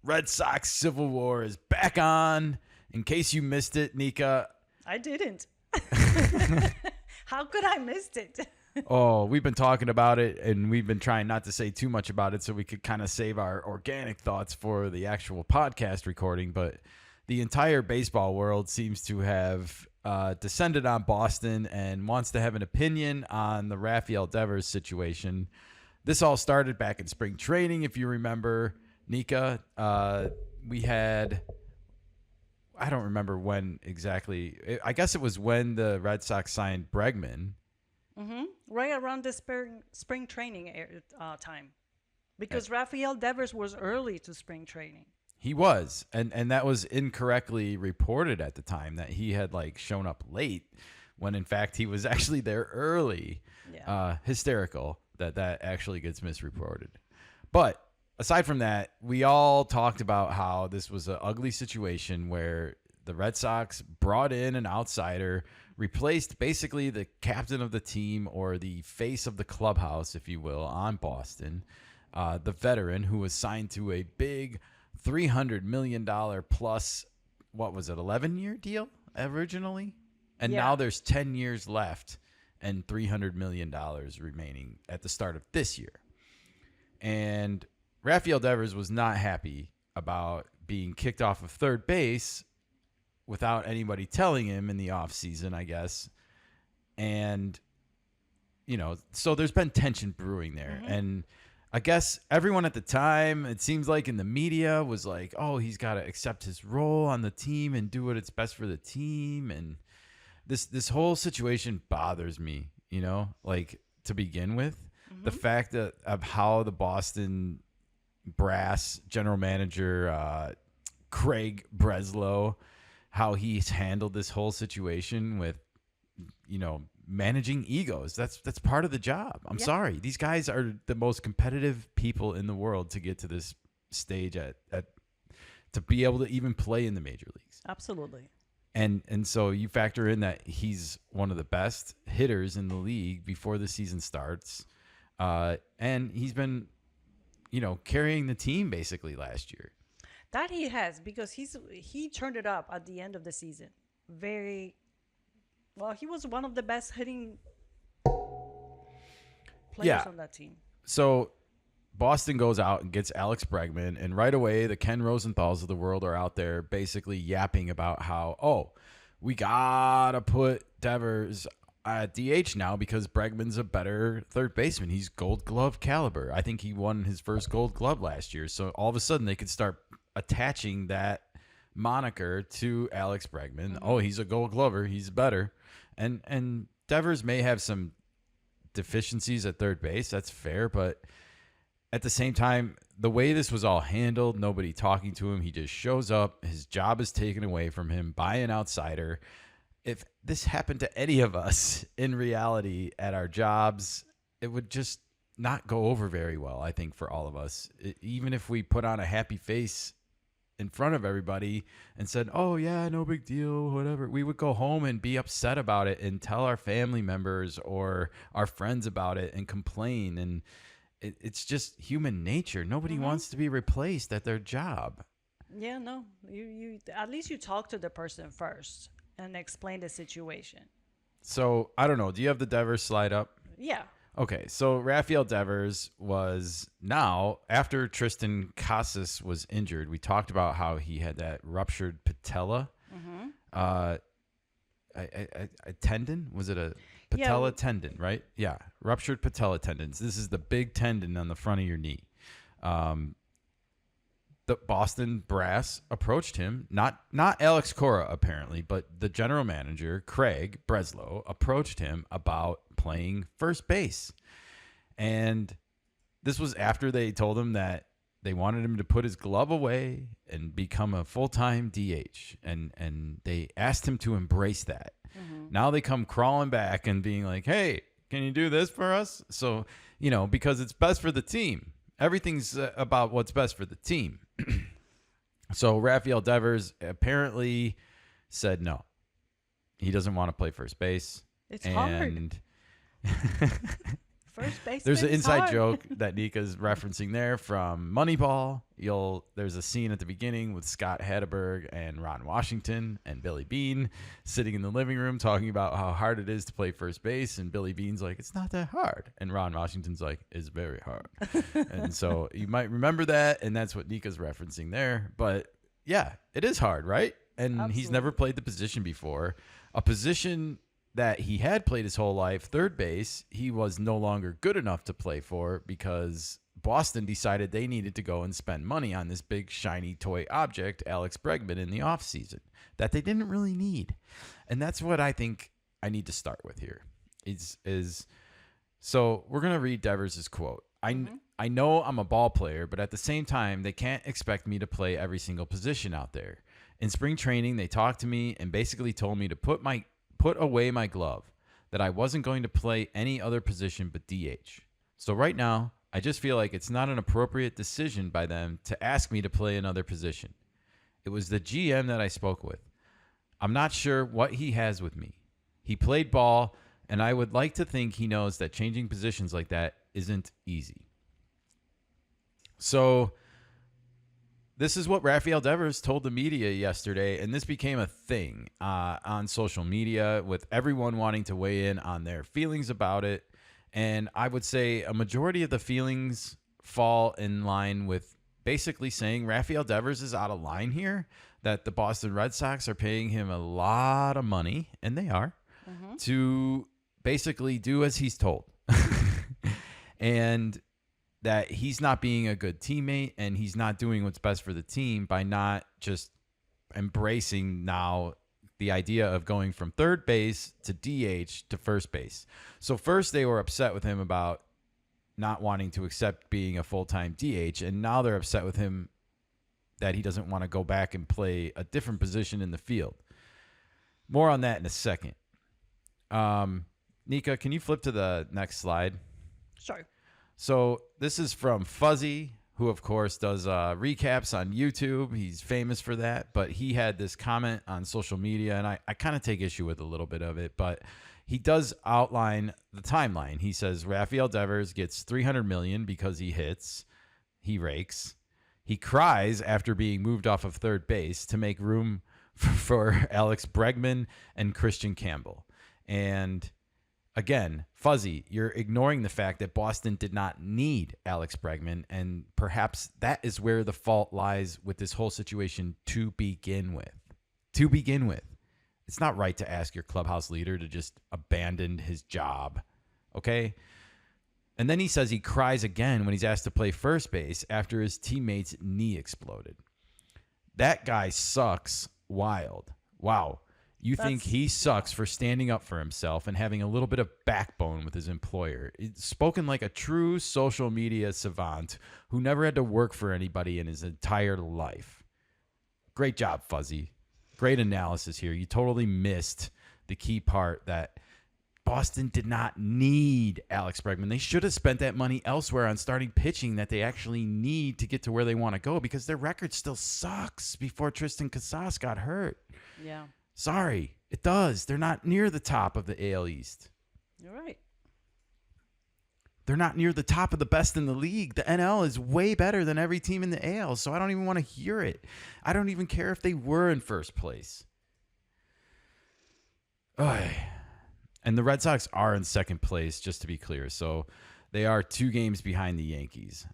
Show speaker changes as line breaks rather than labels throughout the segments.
Red Sox Civil War is back on. In case you missed it, Nika.
I didn't. How could I missed it?
Oh, we've been talking about it, and we've been trying not to say too much about it so we could kind of save our organic thoughts for the actual podcast recording. But the entire baseball world seems to have descended on Boston and wants to have an opinion on the Rafael Devers situation. This all started back in spring training, if you remember, Nika. We had... I don't remember when exactly. I guess it was when the Red Sox signed Bregman.
Mm-hmm. Right around the spring training time. Because Rafael Devers was early to spring training.
He was. And that was incorrectly reported at the time that he had like shown up late when in fact he was actually there early.
Yeah.
Hysterical that actually gets misreported. But aside from that, we all talked about how this was an ugly situation where the Red Sox brought in an outsider, replaced basically the captain of the team or the face of the clubhouse, if you will, on Boston, the veteran who was signed to a big $300 million plus, what was it, 11-year deal originally? And now there's 10 years left and $300 million remaining at the start of this year. And Rafael Devers was not happy about being kicked off of third base without anybody telling him in the offseason, I guess. And, you know, so there's been tension brewing there. Mm-hmm. And I guess everyone at the time, it seems like in the media, was like, oh, he's got to accept his role on the team and do what it's best for the team. And this whole situation bothers me, you know, like to begin with. Mm-hmm. The fact that of how the Boston brass general manager Craig Breslow, how he's handled this whole situation with, you know, managing egos. That's part of the job. I'm sorry. These guys are the most competitive people in the world to get to this stage at to be able to even play in the major leagues.
Absolutely.
And so you factor in that he's one of the best hitters in the league before the season starts. And he's been, you know, carrying the team basically last year.
That he has, because he turned it up at the end of the season. Very well. He was one of the best hitting players on that team.
So Boston goes out and gets Alex Bregman, and right away the Ken Rosenthal's of the world are out there basically yapping about how, oh, we gotta put Devers at DH now because Bregman's a better third baseman. He's Gold Glove caliber. I think he won his first Gold Glove last year. So all of a sudden they could start attaching that moniker to Alex Bregman. Mm-hmm. Oh, he's a Gold Glover. He's better. And Devers may have some deficiencies at third base. That's fair. But at the same time, the way this was all handled, nobody talking to him, he just shows up. His job is taken away from him by an outsider. If this happened to any of us in reality at our jobs, it would just not go over very well, I think, for all of us. Even if we put on a happy face in front of everybody and said, oh, yeah, no big deal, whatever, we would go home and be upset about it and tell our family members or our friends about it and complain. And it's just human nature. Nobody wants to be replaced at their job.
Yeah, no. You at least you talk to the person first and explain the situation.
So, I don't know. Do you have the Devers slide up?
Yeah.
Okay, so Rafael Devers was now, after Tristan Casas was injured, we talked about how he had that ruptured patella. Mm-hmm. A tendon? Was it a patella tendon, right? Yeah, ruptured patella tendons. This is the big tendon on the front of your knee. The Boston brass approached him, not Alex Cora apparently, but the general manager, Craig Breslow, approached him about playing first base. And this was after they told him that they wanted him to put his glove away and become a full-time DH. And they asked him to embrace that. Mm-hmm. Now they come crawling back and being like, hey, can you do this for us? So, you know, because it's best for the team. Everything's about what's best for the team. So Rafael Devers apparently said no. He doesn't want to play first base.
It's hard. First baseman.
There's an
is
inside
hard.
joke that Nika's referencing there from Moneyball. There's a scene at the beginning with Scott Hatterberg and Ron Washington and Billy Bean sitting in the living room talking about how hard it is to play first base, and Billy Bean's like, it's not that hard, and Ron Washington's like, it's very hard. And so you might remember that, and that's what Nika's referencing there. But yeah, it is hard, right? And he's
Absolutely.
never played the position before, a position that he had played his whole life. Third base, he was no longer good enough to play for because Boston decided they needed to go and spend money on this big shiny toy object, Alex Bregman, in the offseason that they didn't really need. And that's what I think I need to start with here. So we're going to read Devers' quote. I know I'm a ball player, but at the same time, they can't expect me to play every single position out there. In spring training, they talked to me and basically told me to put away my glove, that I wasn't going to play any other position but DH. So right now, I just feel like it's not an appropriate decision by them to ask me to play another position. It was the GM that I spoke with. I'm not sure what he has with me. He played ball, and I would like to think he knows that changing positions like that isn't easy. So this is what Rafael Devers told the media yesterday, and this became a thing on social media with everyone wanting to weigh in on their feelings about it. And I would say a majority of the feelings fall in line with basically saying Rafael Devers is out of line here, that the Boston Red Sox are paying him a lot of money, and they are, to basically do as he's told. And that he's not being a good teammate and he's not doing what's best for the team by not just embracing now the idea of going from third base to DH to first base. So first they were upset with him about not wanting to accept being a full-time DH, and now they're upset with him that he doesn't want to go back and play a different position in the field. More on that in a second. Nika, can you flip to the next slide?
Sure.
So this is from Fuzzy, who, of course, does recaps on YouTube. He's famous for that. But he had this comment on social media, and I kind of take issue with a little bit of it. But he does outline the timeline. He says Rafael Devers gets $300 million because he hits. He rakes. He cries after being moved off of third base to make room for Alex Bregman and Christian Campbell. And again, Fuzzy, you're ignoring the fact that Boston did not need Alex Bregman, and perhaps that is where the fault lies with this whole situation to begin with. To begin with. It's not right to ask your clubhouse leader to just abandon his job, okay? And then he says he cries again when he's asked to play first base after his teammate's knee exploded. That guy sucks wild. Wow. You think he sucks for standing up for himself and having a little bit of backbone with his employer. It's spoken like a true social media savant who never had to work for anybody in his entire life. Great job, Fuzzy. Great analysis here. You totally missed the key part that Boston did not need Alex Bregman. They should have spent that money elsewhere on starting pitching that they actually need to get to where they want to go, because their record still sucks before Tristan Casas got hurt.
Yeah.
Sorry, it does. They're not near the top of the AL East.
You're right.
They're not near the top of the best in the league. The NL is way better than every team in the AL, so I don't even want to hear it. I don't even care if they were in first place. Ugh. And the Red Sox are in second place, just to be clear. So they are 2 games behind the Yankees.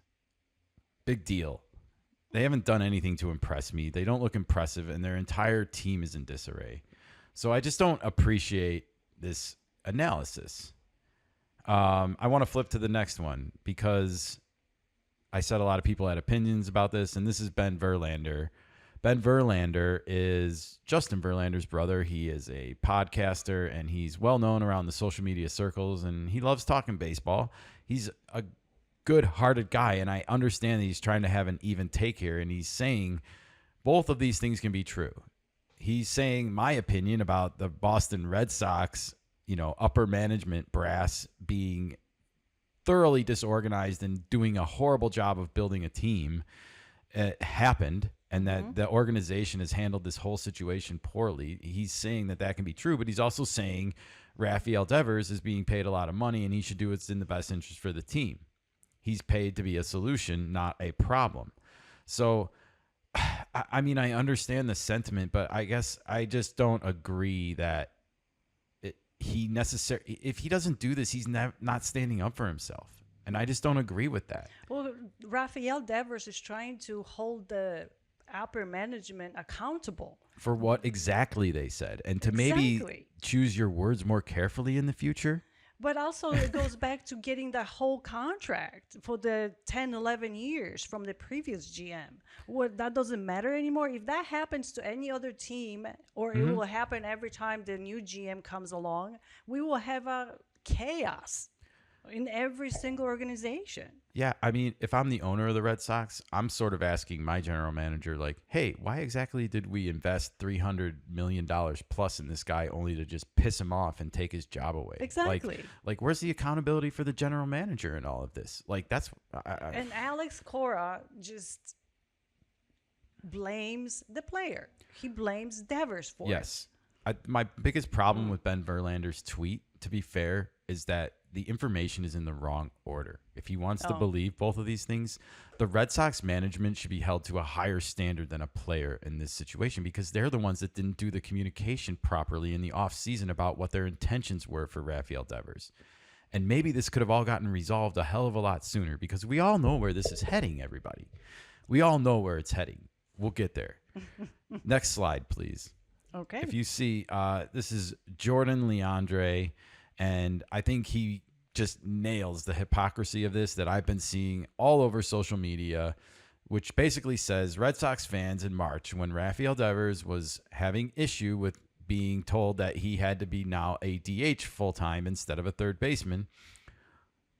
Big deal. They haven't done anything to impress me. They don't look impressive, and their entire team is in disarray. So I just don't appreciate this analysis. I want to flip to the next one because I said a lot of people had opinions about this, and this is Ben Verlander. Ben Verlander is Justin Verlander's brother. He is a podcaster, and he's well known around the social media circles, and he loves talking baseball. He's a good-hearted guy, and I understand that he's trying to have an even take here, and he's saying both of these things can be true. He's saying my opinion about the Boston Red Sox, upper management brass being thoroughly disorganized and doing a horrible job of building a team happened, and that the organization has handled this whole situation poorly. He's saying that can be true, but he's also saying Rafael Devers is being paid a lot of money and he should do what's in the best interest for the team. He's paid to be a solution, not a problem. So, I mean, I understand the sentiment, but I guess I just don't agree that if he doesn't do this, he's not standing up for himself. And I just don't agree with that.
Well, Rafael Devers is trying to hold the upper management accountable.
For what exactly they said. And to maybe choose your words more carefully in the future.
But also it goes back to getting the whole contract for the 10, 11 years from the previous GM. What, that doesn't matter anymore? If that happens to any other team, or it will happen every time the new GM comes along, we will have a chaos in every single organization.
Yeah, I mean, if I'm the owner of the Red Sox, I'm sort of asking my general manager, like, hey, why exactly did we invest $300 million plus in this guy only to just piss him off and take his job away?
Exactly.
Like where's the accountability for the general manager in all of this? Like, that's...
And Alex Cora just blames the player. He blames Devers for it.
Yes. My biggest problem with Ben Verlander's tweet, to be fair, is that the information is in the wrong order. If he wants to believe both of these things, the Red Sox management should be held to a higher standard than a player in this situation, because they're the ones that didn't do the communication properly in the offseason about what their intentions were for Rafael Devers. And maybe this could have all gotten resolved a hell of a lot sooner, because we all know where this is heading, everybody. We all know where it's heading. We'll get there. Next slide, please.
Okay.
If you see, this is Jordan Leandre, and I think he just nails the hypocrisy of this that I've been seeing all over social media, which basically says Red Sox fans in March, when Rafael Devers was having issue with being told that he had to be now a DH full-time instead of a third baseman,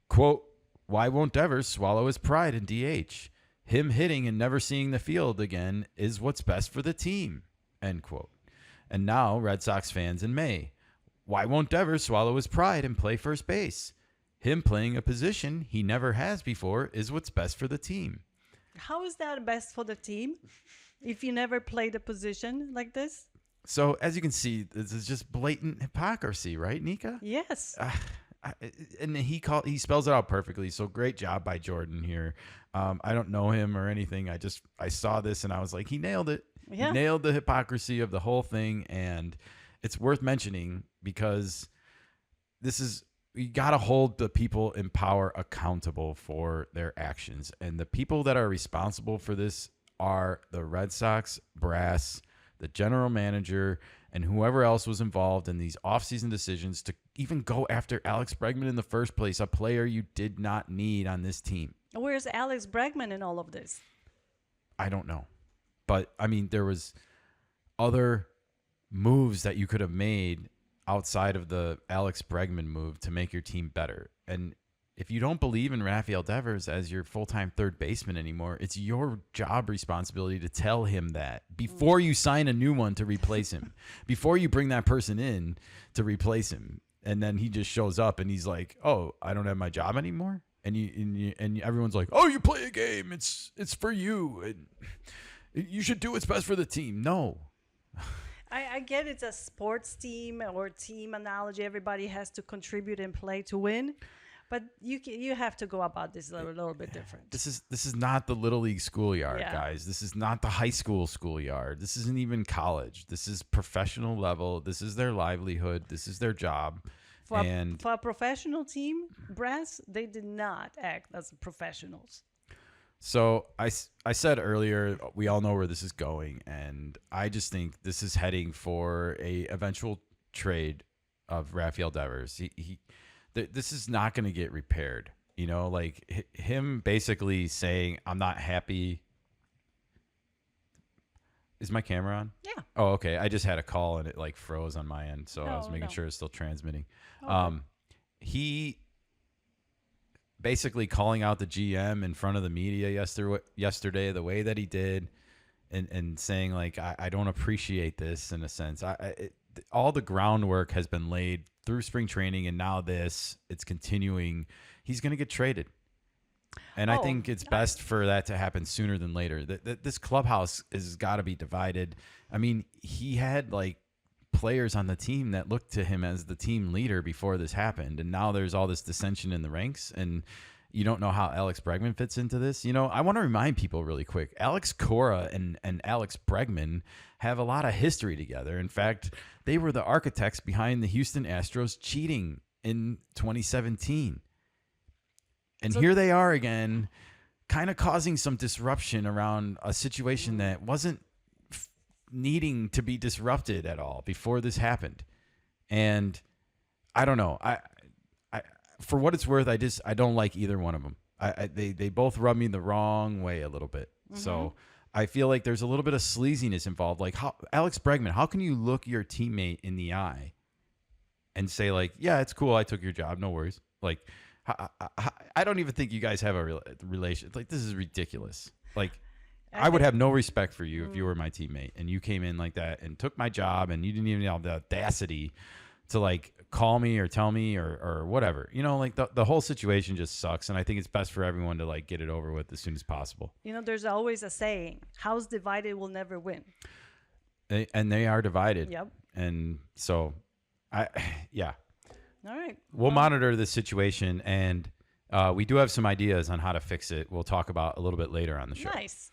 quote, why won't Devers swallow his pride in DH? Him hitting and never seeing the field again is what's best for the team, end quote. And now Red Sox fans in May, why won't Devers swallow his pride and play first base? Him playing a position he never has before is what's best for the team.
How is that best for the team if you never played a position like this?
So as you can see, this is just blatant hypocrisy, right, Nika?
Yes.
And he spells it out perfectly. So great job by Jordan here. I don't know him or anything. I saw this and I was like, he nailed it.
Yeah.
He nailed the hypocrisy of the whole thing. And it's worth mentioning because you got to hold the people in power accountable for their actions. And the people that are responsible for this are the Red Sox brass, the general manager, and whoever else was involved in these offseason decisions to even go after Alex Bregman in the first place, a player you did not need on this team.
Where's Alex Bregman in all of this?
I don't know. But, I mean, there was other moves that you could have made outside of the Alex Bregman move to make your team better. And if you don't believe in Rafael Devers as your full-time third baseman anymore, it's your job responsibility to tell him that before you sign a new one to replace him, before you bring that person in to replace him. And then he just shows up and he's like, oh, I don't have my job anymore. And everyone's like, oh, you play a game. It's for you. And you should do what's best for the team. No.
I get it's a sports team or team analogy. Everybody has to contribute and play to win. But you have to go about this a little bit different.
This is not the Little League schoolyard,
Yeah.
guys. This is not the high school schoolyard. This isn't even college. This is professional level. This is their livelihood. This is their job.
For a professional team, brass, they did not act as professionals.
So I said earlier, we all know where this is going, and I just think this is heading for a eventual trade of Rafael Devers. This is not going to get repaired. You know, like him basically saying, I'm not happy. Is my camera on?
Yeah.
Oh, okay. I just had a call and it like froze on my end, so I was making
No.
sure it's still transmitting.
Okay.
He basically calling out the GM in front of the media yesterday the way that he did, and saying like I don't appreciate this in a sense. All the groundwork has been laid through spring training, and now it's continuing. He's going to get traded. And I think it's best for that to happen sooner than later. This clubhouse has got to be divided. I mean, he had like players on the team that looked to him as the team leader before this happened. And now there's all this dissension in the ranks, and you don't know how Alex Bregman fits into this. You know, I want to remind people really quick, Alex Cora and Alex Bregman have a lot of history together. In fact, they were the architects behind the Houston Astros cheating in 2017. And here they are again, kind of causing some disruption around a situation that wasn't needing to be disrupted at all before this happened. And I don't know. I for what it's worth, I don't like either one of them. They both rub me the wrong way a little bit. So I feel like there's a little bit of sleaziness involved. Like, Alex Bregman, how can you look your teammate in the eye and say, like, yeah, it's cool, I took your job, no worries. Like, I don't even think you guys have a relation. Like, this is ridiculous. Like, I would have no respect for you if you were my teammate and you came in like that and took my job and you didn't even have the audacity to, like, call me or tell me or whatever. You know, like, the whole situation just sucks. And I think it's best for everyone to, like, get it over with as soon as possible.
You know, there's always a saying, house divided will never win.
They are divided.
Yep.
And so, yeah.
All right.
We'll monitor this situation, and we do have some ideas on how to fix it. We'll talk about a little bit later on the show.
Nice.